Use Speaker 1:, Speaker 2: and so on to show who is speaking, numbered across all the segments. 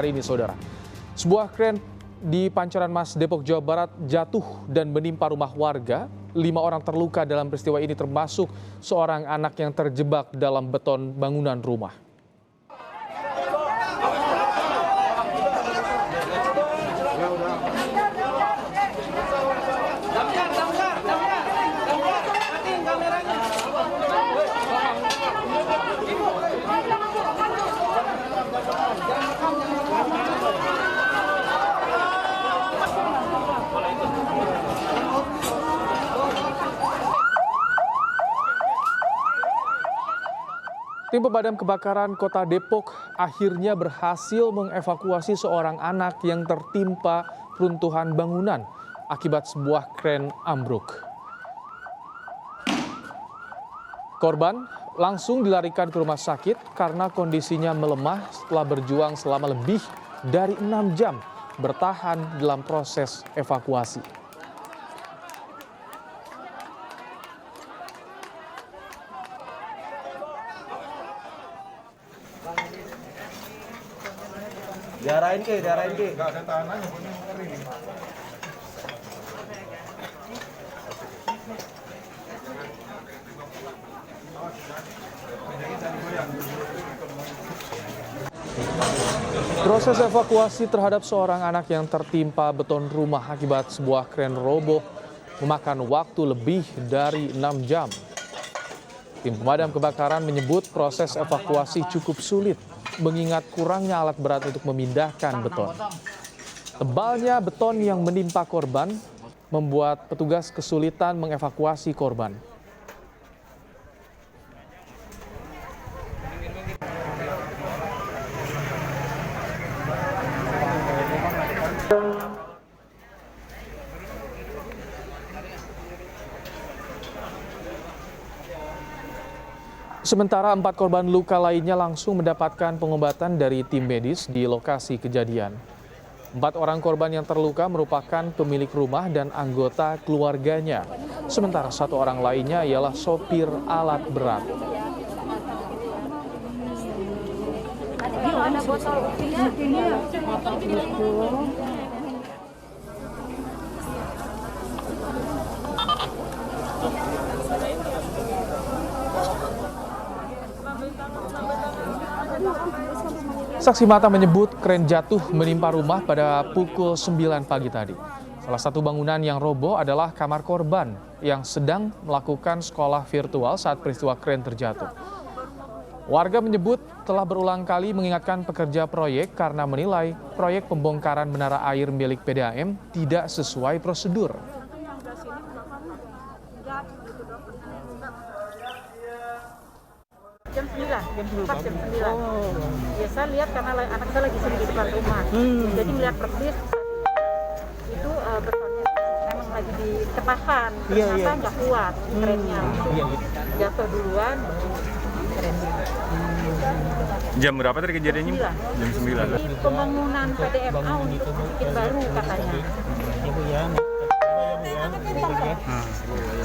Speaker 1: Hari ini, saudara, sebuah kren di Pancoran Mas, Depok, Jawa Barat jatuh dan menimpa rumah warga. 5 orang terluka dalam peristiwa ini termasuk seorang anak yang terjebak dalam beton bangunan rumah. Tim pemadam kebakaran Kota Depok akhirnya berhasil mengevakuasi seorang anak yang tertimpa runtuhan bangunan akibat sebuah kren ambruk. Korban langsung dilarikan ke rumah sakit karena kondisinya melemah setelah berjuang selama lebih dari 6 jam bertahan dalam proses evakuasi.
Speaker 2: Diarahin ke.
Speaker 3: Enggak ada tanahnya, punya kering.
Speaker 1: Proses evakuasi terhadap seorang anak yang tertimpa beton rumah akibat sebuah kren roboh memakan waktu lebih dari 6 jam. Tim pemadam kebakaran menyebut proses evakuasi cukup sulit mengingat kurangnya alat berat untuk memindahkan beton. Tebalnya beton yang menimpa korban membuat petugas kesulitan mengevakuasi korban. Sementara 4 korban luka lainnya langsung mendapatkan pengobatan dari tim medis di lokasi kejadian. 4 orang korban yang terluka merupakan pemilik rumah dan anggota keluarganya. Sementara 1 orang lainnya ialah sopir alat berat. Saksi mata menyebut kren jatuh menimpa rumah pada pukul 9 pagi tadi. Salah satu bangunan yang roboh adalah kamar korban yang sedang melakukan sekolah virtual saat peristiwa kren terjatuh. Warga menyebut telah berulang kali mengingatkan pekerja proyek karena menilai proyek pembongkaran menara air milik PDAM tidak sesuai prosedur.
Speaker 4: Jam 9, pas jam 9. Ya, saya lihat karena anak saya lagi sendiri di depan rumah. Jadi melihat persis itu betonnya memang lagi ditepakan. Ternyata nggak kuat kerennya. Jatuh duluan, kerennya.
Speaker 3: Jam berapa tadi kejadiannya? Jam 9.
Speaker 4: Jadi pembangunan PDMA untuk bukit baru katanya.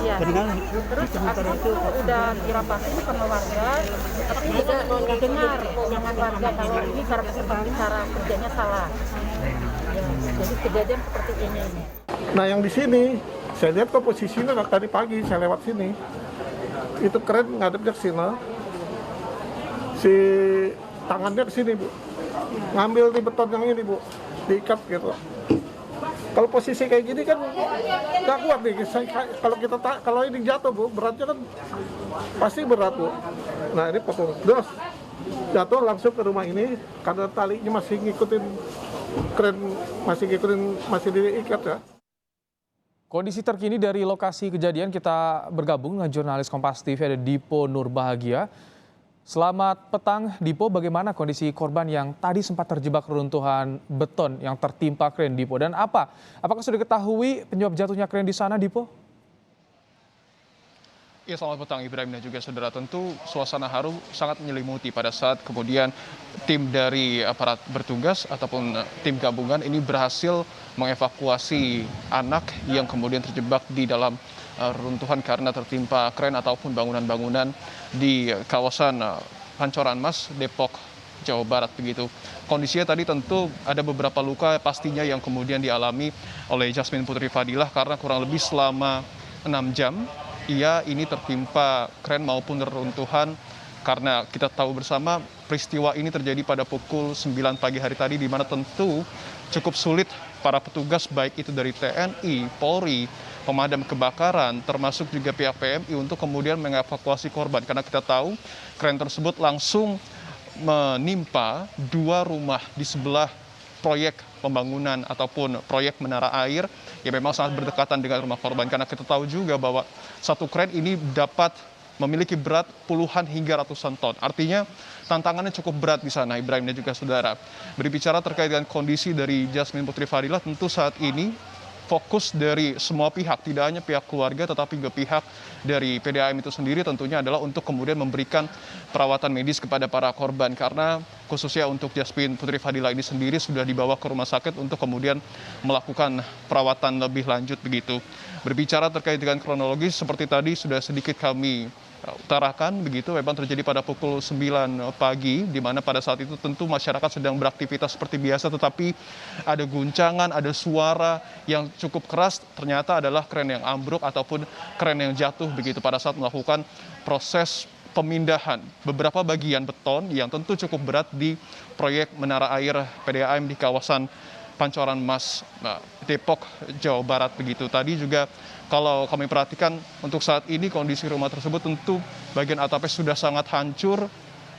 Speaker 4: Iya. Terus aku tuh udah dirapatin sama warga, tapi juga dengar jangan warga kalau ini cara kerjanya salah. Ya, jadi kejadian seperti ini.
Speaker 5: Nah yang di sini, saya lihat kok posisinya tadi pagi saya lewat sini, itu keren ngadepnya ke sini, si tangannya ke sini Bu, ngambil di beton yang ini Bu, diikat gitu. Kalau posisi kayak gini kan nggak kuat nih. Kalau ini jatuh Bu, beratnya kan pasti berat Bu. Nah ini potong, terus jatuh langsung ke rumah ini karena talinya masih ngikutin keren, masih diikat ya.
Speaker 1: Kondisi terkini dari lokasi kejadian kita bergabung dengan jurnalis Kompas TV ada Dipo Nurbahagia. Selamat petang Dipo, bagaimana kondisi korban yang tadi sempat terjebak reruntuhan beton yang tertimpa kren Dipo, dan apakah sudah diketahui penyebab jatuhnya kren di sana Dipo?
Speaker 6: Ya, selamat petang Ibrahim dan juga saudara. Tentu suasana haru sangat menyelimuti pada saat kemudian tim dari aparat bertugas ataupun tim gabungan ini berhasil mengevakuasi anak yang kemudian terjebak di dalam runtuhan karena tertimpa kren ataupun bangunan-bangunan di kawasan Pancoran Mas, Depok, Jawa Barat begitu. Kondisinya tadi tentu ada beberapa luka pastinya yang kemudian dialami oleh Jasmine Putri Fadilah karena kurang lebih selama 6 jam ia ini tertimpa kren maupun reruntuhan, karena kita tahu bersama peristiwa ini terjadi pada pukul 9 pagi hari tadi, di mana tentu cukup sulit para petugas baik itu dari TNI, Polri, pemadam kebakaran, termasuk juga pihak PMI untuk kemudian mengevakuasi korban. Karena kita tahu kren tersebut langsung menimpa 2 rumah di sebelah proyek pembangunan ataupun proyek menara air yang memang sangat berdekatan dengan rumah korban. Karena kita tahu juga bahwa satu kren ini dapat memiliki berat puluhan hingga ratusan ton. Artinya tantangannya cukup berat di sana, Ibrahim dan juga saudara. Berbicara terkait dengan kondisi dari Jasmine Putri Fadilah, tentu saat ini fokus dari semua pihak, tidak hanya pihak keluarga tetapi juga pihak dari PDAM itu sendiri tentunya adalah untuk kemudian memberikan perawatan medis kepada para korban, karena khususnya untuk Jasmine Putri Fadilah ini sendiri sudah dibawa ke rumah sakit untuk kemudian melakukan perawatan lebih lanjut begitu. Berbicara terkait dengan kronologis seperti tadi sudah sedikit kami utarakan begitu, memang terjadi pada pukul 9 pagi, di mana pada saat itu tentu masyarakat sedang beraktivitas seperti biasa, tetapi ada guncangan, ada suara yang cukup keras, ternyata adalah kren yang ambruk ataupun kren yang jatuh begitu pada saat melakukan proses pemindahan beberapa bagian beton yang tentu cukup berat di proyek menara air PDAM di kawasan Pancoran Mas, Depok, Jawa Barat begitu. Tadi juga kalau kami perhatikan untuk saat ini kondisi rumah tersebut tentu bagian atapnya sudah sangat hancur.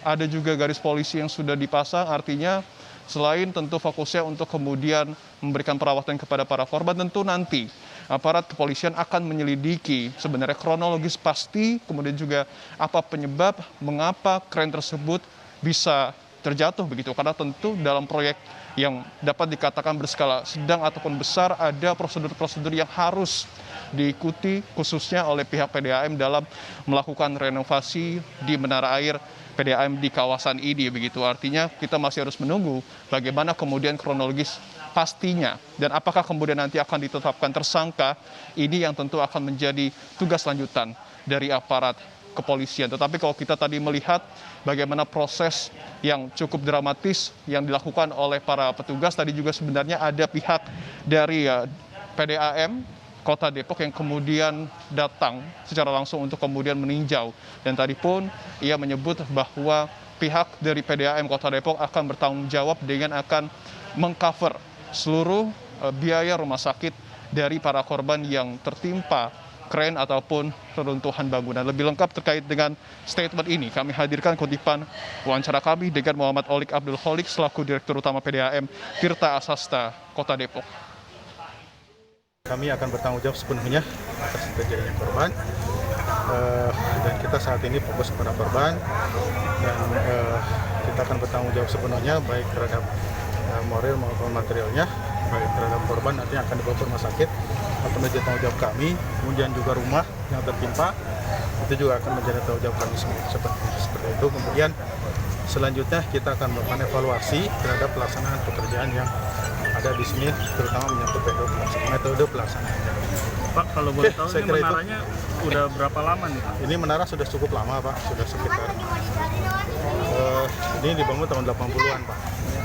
Speaker 6: Ada juga garis polisi yang sudah dipasang, artinya selain tentu fokusnya untuk kemudian memberikan perawatan kepada para korban, tentu nanti aparat kepolisian akan menyelidiki sebenarnya kronologis pasti, kemudian juga apa penyebab mengapa kren tersebut bisa terjatuh begitu. Karena tentu dalam proyek yang dapat dikatakan berskala sedang ataupun besar, ada prosedur-prosedur yang harus diikuti khususnya oleh pihak PDAM dalam melakukan renovasi di menara air PDAM di kawasan ini begitu. Artinya kita masih harus menunggu bagaimana kemudian kronologis pastinya dan apakah kemudian nanti akan ditetapkan tersangka, ini yang tentu akan menjadi tugas lanjutan dari aparat kepolisian. Tetapi kalau kita tadi melihat bagaimana proses yang cukup dramatis yang dilakukan oleh para petugas, tadi juga sebenarnya ada pihak dari PDAM Kota Depok yang kemudian datang secara langsung untuk kemudian meninjau. Dan tadi pun ia menyebut bahwa pihak dari PDAM Kota Depok akan bertanggung jawab dengan akan mengcover seluruh biaya rumah sakit dari para korban yang tertimpa kren ataupun reruntuhan bangunan. Lebih lengkap terkait dengan statement ini kami hadirkan kutipan wawancara kami dengan Muhammad Olik Abdul Kholik selaku Direktur Utama PDAM Tirta Asasta Kota Depok.
Speaker 7: Kami akan bertanggung jawab sepenuhnya atas terjadinya korban, dan kita saat ini fokus kepada korban, dan kita akan bertanggung jawab sepenuhnya baik terhadap moral maupun materialnya, baik terhadap korban nanti akan dibawa ke rumah sakit akan menjadi tanggung jawab kami, kemudian juga rumah yang tertimpa itu juga akan menjadi tanggung jawab kami seperti itu. Kemudian selanjutnya kita akan melakukan evaluasi terhadap pelaksanaan pekerjaan yang ada di sini, terutama menyangkut metode pelaksanaan.
Speaker 3: Pak, kalau boleh tahu ini menaranya udah berapa lama nih?
Speaker 7: Ini menara sudah cukup lama, Pak, sudah sekitar ini dibangun tahun 80-an, Pak.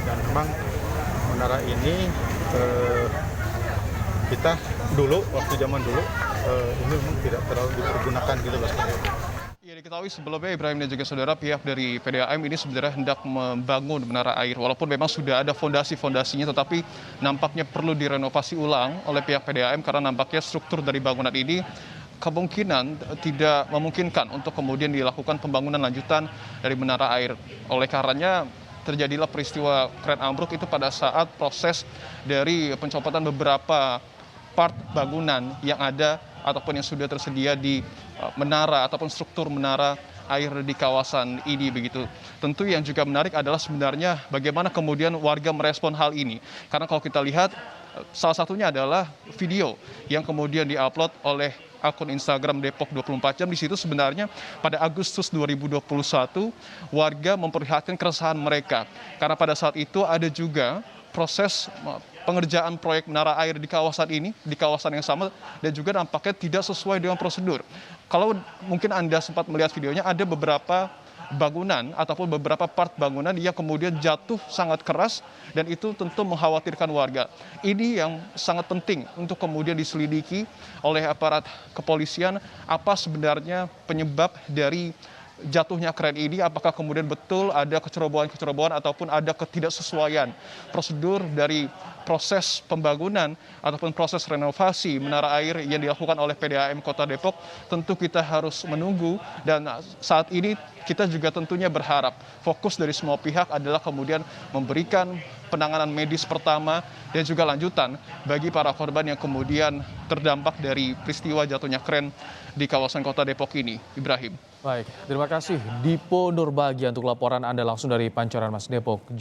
Speaker 7: Dan memang menara ini kita dulu waktu zaman dulu ini memang tidak terlalu dipergunakan gitu loh seperti itu.
Speaker 6: Ya, diketahui sebelumnya Ibrahim dan juga saudara, pihak dari PDAM ini sebenarnya hendak membangun menara air. Walaupun memang sudah ada fondasi-fondasinya, tetapi nampaknya perlu direnovasi ulang oleh pihak PDAM karena nampaknya struktur dari bangunan ini kemungkinan tidak memungkinkan untuk kemudian dilakukan pembangunan lanjutan dari menara air. Oleh karenanya terjadilah peristiwa kren ambruk itu pada saat proses dari pencopotan beberapa part bangunan yang ada ataupun yang sudah tersedia di menara ataupun struktur menara air di kawasan ini begitu. Tentu yang juga menarik adalah sebenarnya bagaimana kemudian warga merespon hal ini. Karena kalau kita lihat salah satunya adalah video yang kemudian diupload oleh akun Instagram Depok 24 jam. Di situ sebenarnya pada Agustus 2021 warga memperlihatkan keresahan mereka. Karena pada saat itu ada juga proses pengerjaan proyek menara air di kawasan ini, di kawasan yang sama, dan juga nampaknya tidak sesuai dengan prosedur. Kalau mungkin Anda sempat melihat videonya, ada beberapa bangunan ataupun beberapa part bangunan yang kemudian jatuh sangat keras dan itu tentu mengkhawatirkan warga. Ini yang sangat penting untuk kemudian diselidiki oleh aparat kepolisian apa sebenarnya penyebab dari jatuhnya kren ini, apakah kemudian betul ada kecerobohan ataupun ada ketidaksesuaian prosedur dari proses pembangunan ataupun proses renovasi menara air yang dilakukan oleh PDAM Kota Depok. Tentu kita harus menunggu dan saat ini kita juga tentunya berharap fokus dari semua pihak adalah kemudian memberikan penanganan medis pertama dan juga lanjutan bagi para korban yang kemudian terdampak dari peristiwa jatuhnya kren di kawasan Kota Depok ini. Ibrahim.
Speaker 1: Baik, terima kasih Dipo Nurbagi untuk laporan Anda langsung dari Pancoran Mas Depok.